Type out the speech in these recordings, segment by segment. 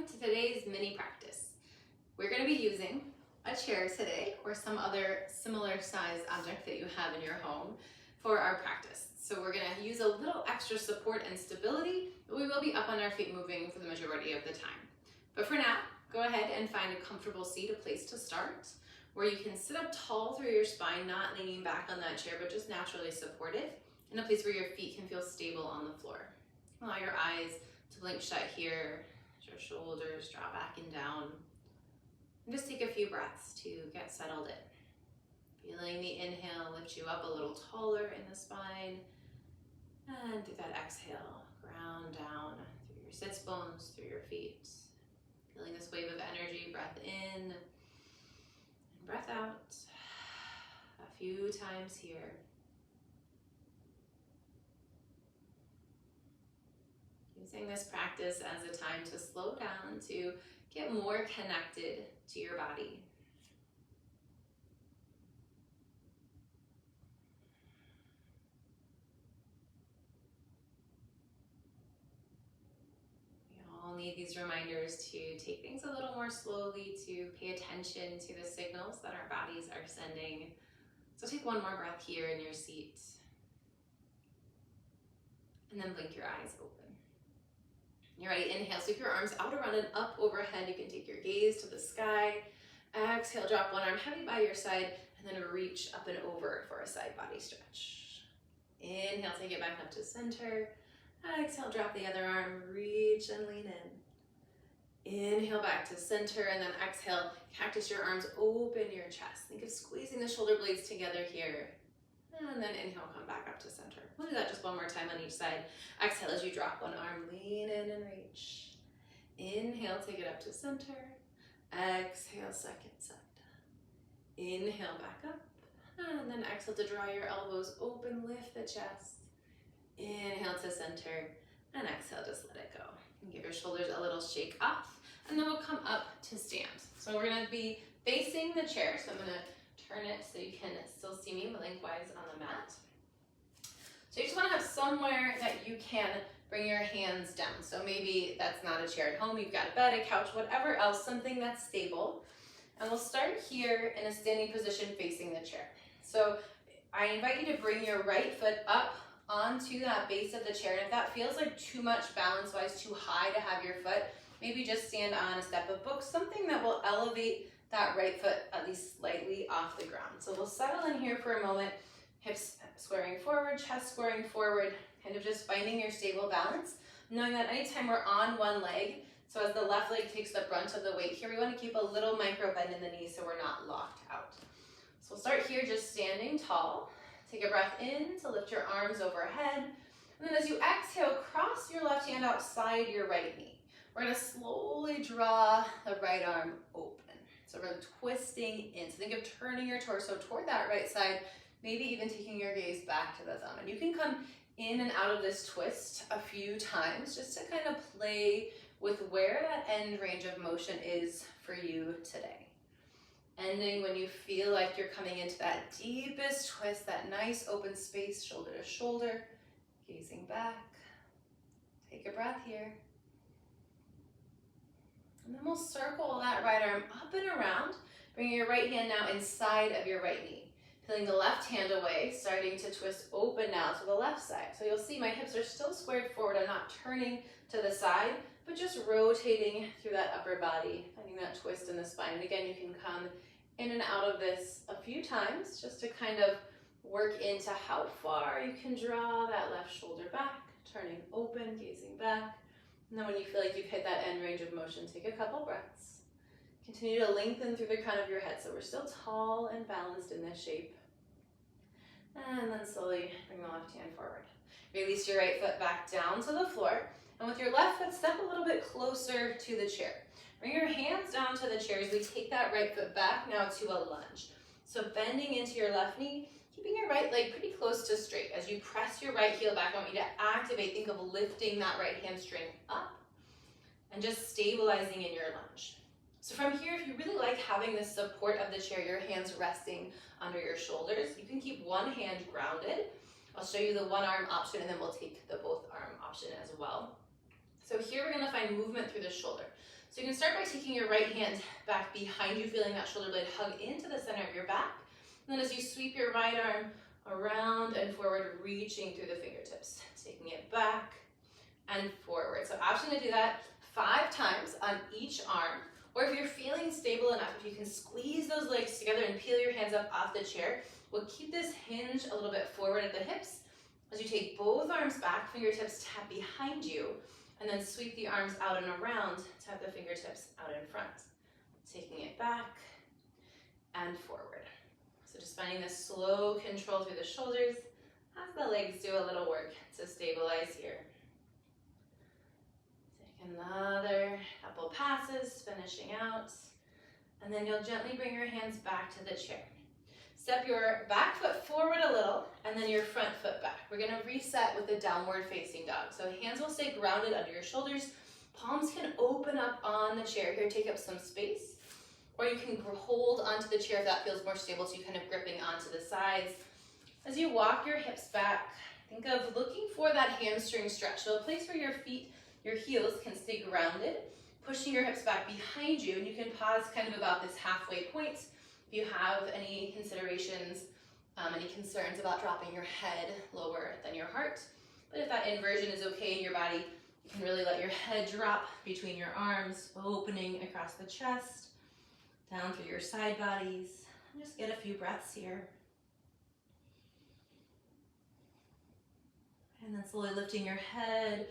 welcome to today's mini practice. We're going to be using a chair today or some other similar sized object that you have in your home for our practice. So we're going to use a little extra support and stability, but we will be up on our feet moving for the majority of the time. But for now, go ahead and find a comfortable seat, a place to start, where you can sit up tall through your spine, not leaning back on that chair, but just naturally supported, in a place where your feet can feel stable on the floor. Allow your eyes to blink shut here, as your shoulders drop back and down. And just take a few breaths to get settled in. Feeling the inhale lift you up a little taller in the spine. And through that exhale, ground down through your sits bones, through your feet. Feeling this wave of energy, breath in and breath out. A few times here. Using this practice as a time to slow down, to get more connected to your body. We all need these reminders to take things a little more slowly, to pay attention to the signals that our bodies are sending. So take one more breath here in your seat. And then blink your eyes open. You're ready, inhale, sweep your arms out around and up overhead. You can take your gaze to the sky. Exhale, drop one arm heavy by your side, and then reach up and over for a side body stretch. Inhale, take it back up to center. Exhale, drop the other arm, reach and lean in. Inhale, back to center, and then exhale, cactus your arms, open your chest. Think of squeezing the shoulder blades together here. And then inhale, come back up to center. We'll do that just one more time on each side. Exhale as you drop one arm, lean in and reach. Inhale, take it up to center. Exhale, second side. Inhale, back up. And then exhale to draw your elbows open, lift the chest. Inhale to center. And exhale, just let it go. And give your shoulders a little shake off. And then we'll come up to stand. So we're going to be facing the chair. So I'm going to turn it so you can still see me lengthwise on the mat. So you just want to have somewhere that you can bring your hands down. So maybe that's not a chair at home, you've got a bed, a couch, whatever else, something that's stable. And we'll start here in a standing position facing the chair. So I invite you to bring your right foot up onto that base of the chair. And if that feels like too much balance-wise, too high to have your foot, maybe just stand on a step of book, something that will elevate that right foot at least slightly off the ground. So we'll settle in here for a moment, hips squaring forward, chest squaring forward, kind of just finding your stable balance, knowing that anytime we're on one leg, so as the left leg takes the brunt of the weight here, we want to keep a little micro bend in the knees so we're not locked out. So we'll start here just standing tall. Take a breath in to lift your arms overhead. And then as you exhale, cross your left hand outside your right knee. We're going to slowly draw the right arm open. So we're twisting in. So think of turning your torso toward that right side, maybe even taking your gaze back to the thumb. And you can come in and out of this twist a few times just to kind of play with where that end range of motion is for you today. Ending when you feel like you're coming into that deepest twist, that nice open space, shoulder to shoulder, gazing back. Take a breath here. And then we'll circle that right arm up and around, bringing your right hand now inside of your right knee. Peeling the left hand away, starting to twist open now to the left side. So you'll see my hips are still squared forward. I'm not turning to the side, but just rotating through that upper body, finding that twist in the spine. And again, you can come in and out of this a few times just to kind of work into how far you can draw that left shoulder back, turning open, gazing back. And then when you feel like you've hit that end range of motion, take a couple breaths. Continue to lengthen through the crown of your head so we're still tall and balanced in this shape. And then slowly bring the left hand forward. Release your right foot back down to the floor. And with your left foot, step a little bit closer to the chair. Bring your hands down to the chair as we take that right foot back now to a lunge. So bending into your left knee, keeping your right leg pretty close to straight. As you press your right heel back, I want you to activate, think of lifting that right hamstring up and just stabilizing in your lunge. So from here, if you really like having the support of the chair, your hands resting under your shoulders, you can keep one hand grounded. I'll show you the one arm option and then we'll take the both arm option as well. So here we're gonna find movement through the shoulder. So you can start by taking your right hand back behind you, feeling that shoulder blade hug into the center of your back. And then as you sweep your right arm around and forward, reaching through the fingertips, taking it back and forward. So option to do that 5 times on each arm, or if you're feeling stable enough, if you can squeeze those legs together and peel your hands up off the chair, we'll keep this hinge a little bit forward at the hips. As you take both arms back, fingertips tap behind you, and then sweep the arms out and around, tap the fingertips out in front. Taking it back and forward. So just finding this slow control through the shoulders as the legs do a little work to stabilize here. Take another couple passes, finishing out, and then you'll gently bring your hands back to the chair. Step your back foot forward a little, and then your front foot back. We're gonna reset with the downward facing dog. So hands will stay grounded under your shoulders. Palms can open up on the chair here, take up some space. Or you can hold onto the chair if that feels more stable, so you're kind of gripping onto the sides. As you walk your hips back, think of looking for that hamstring stretch. So a place where your feet, your heels can stay grounded, pushing your hips back behind you, and you can pause kind of about this halfway point. If you have any considerations, any concerns about dropping your head lower than your heart, but if that inversion is okay in your body, you can really let your head drop between your arms, opening across the chest, down through your side bodies, and just get a few breaths here. And then slowly lifting your head,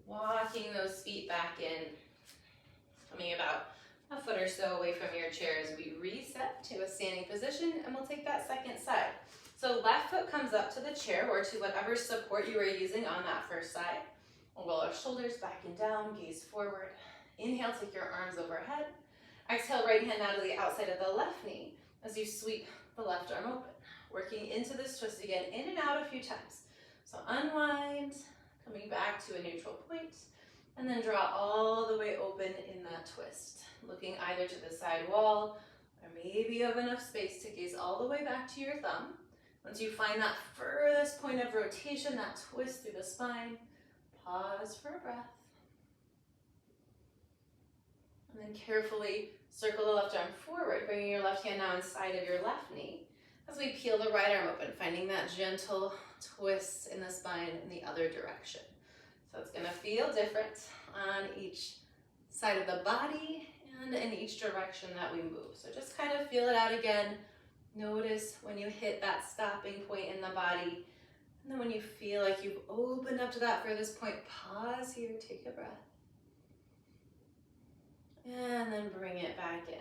walking those feet back in, coming about a foot or so away from your chair as we reset to a standing position, and we'll take that second side. So left foot comes up to the chair or to whatever support you were using on that first side. We'll roll our shoulders back and down, gaze forward. Inhale, take your arms overhead. Exhale, right hand now to the outside of the left knee as you sweep the left arm open. Working into this twist again, in and out a few times. So unwind, coming back to a neutral point, and then draw all the way open in that twist. Looking either to the side wall, or maybe you have enough space to gaze all the way back to your thumb. Once you find that furthest point of rotation, that twist through the spine, pause for a breath. And then carefully circle the left arm forward, bringing your left hand now inside of your left knee. As we peel the right arm open, finding that gentle twist in the spine in the other direction. So it's gonna feel different on each side of the body and in each direction that we move. So just kind of feel it out again. Notice when you hit that stopping point in the body. And then when you feel like you've opened up to that furthest point, pause here, take a breath. And then bring it back in.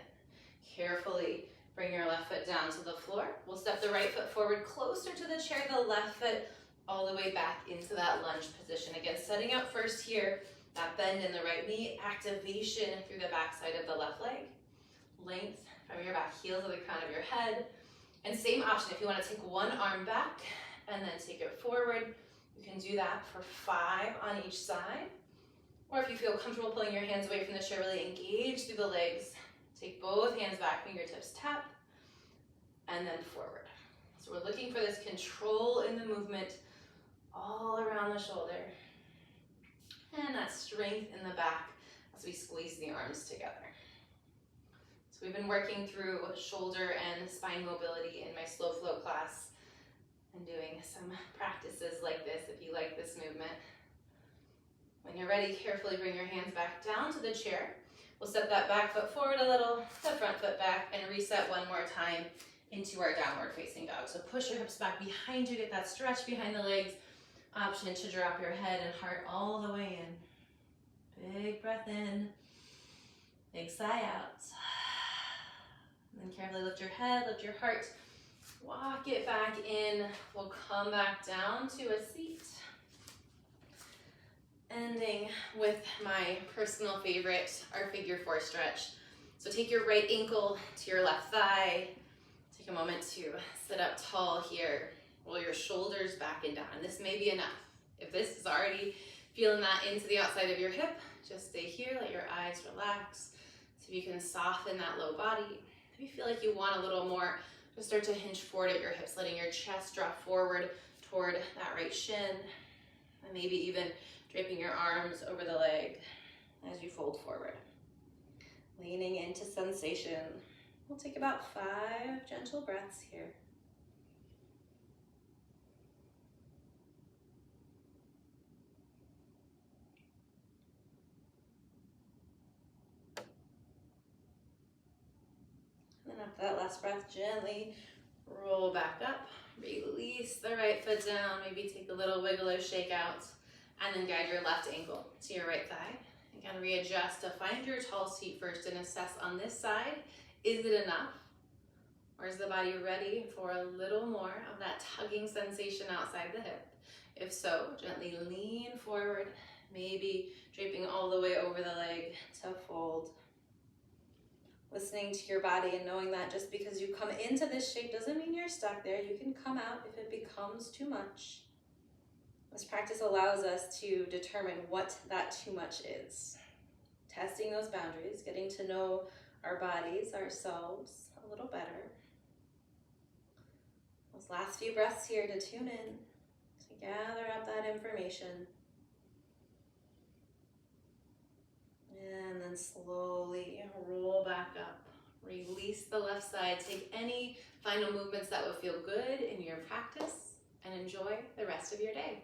Carefully bring your left foot down to the floor. We'll step the right foot forward closer to the chair, the left foot all the way back into that lunge position. Again, setting up first here, that bend in the right knee, activation through the back side of the left leg, length from your back heel to the crown of your head. And same option, if you want to take one arm back and then take it forward, you can do that for 5 on each side. Or if you feel comfortable pulling your hands away from the chair, really engage through the legs. Take both hands back, fingertips tap, and then forward. So we're looking for this control in the movement all around the shoulder. And that strength in the back as we squeeze the arms together. So we've been working through shoulder and spine mobility in my slow flow class and doing some practices like this if you like this movement. When you're ready, carefully bring your hands back down to the chair. We'll step that back foot forward a little, the front foot back, and reset one more time into our downward facing dog. So push your hips back behind you, get that stretch behind the legs. Option to drop your head and heart all the way in. Big breath in, big sigh out. And then carefully lift your head, lift your heart, walk it back in. We'll come back down to a seat. Ending with my personal favorite, our figure 4 stretch. So take your right ankle to your left thigh. Take a moment to sit up tall here. Roll your shoulders back and down. And this may be enough. If this is already feeling that into the outside of your hip, just stay here, let your eyes relax. So you can soften that low body. If you feel like you want a little more, just start to hinge forward at your hips, letting your chest drop forward toward that right shin. And maybe even draping your arms over the leg as you fold forward. Leaning into sensation. We'll take about 5 gentle breaths here. And then after that last breath, gently roll back up. Release the right foot down. Maybe take a little wiggle or shake out. And then guide your left ankle to your right thigh. Again, readjust to find your tall seat first and assess on this side. Is it enough? Or is the body ready for a little more of that tugging sensation outside the hip? If so, gently lean forward, maybe draping all the way over the leg to fold. Listening to your body and knowing that just because you come into this shape doesn't mean you're stuck there. You can come out if it becomes too much. This practice allows us to determine what that too much is. Testing those boundaries, getting to know our bodies, ourselves a little better. Those last few breaths here to tune in, to gather up that information. And then slowly roll back up. Release the left side. Take any final movements that will feel good in your practice and enjoy the rest of your day.